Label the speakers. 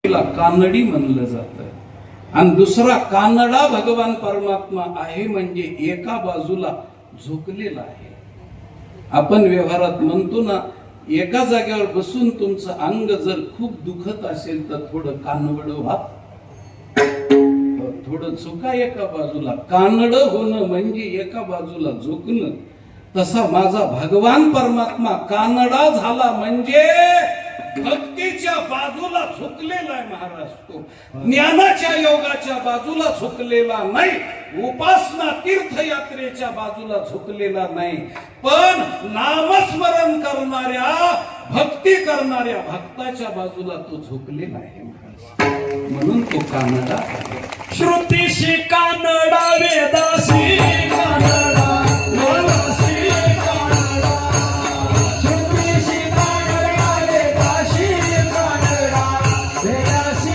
Speaker 1: तिला कानडी म्हणलं जातं आणि दुसरा कानडा भगवान परमात्मा आहे, म्हणजे एका बाजूला झुकलेला आहे. आपण व्यवहारात म्हणतो ना, एका जागेवर बसून तुमचं अंग जर खूप दुखत असेल तर थोडं कानवड व्हा, थोडं झुका एका बाजूला. कानड होणं म्हणजे एका बाजूला झुकणं. तसा माझा भगवान परमात्मा कानडा झाला म्हणजे भक्तीच्या बाजूला झुकलेला आहे महाराज. तो ज्ञानाच्या योगाच्या बाजूला झुकलेला नाही, उपासना तीर्थयात्रेच्या बाजूला झुकलेला नाही, पण नामस्मरण करणाऱ्या भक्ती करणाऱ्या भक्ताच्या बाजूला तो झुकलेला आहे महाराज. म्हणून तो कानडा आहे.
Speaker 2: श्रुतीशी कानडा, वेदाशी कानडा, वेदाशी कानडा, श्रुतीशी कानडा, वेदाशी कानडा, वेदाशी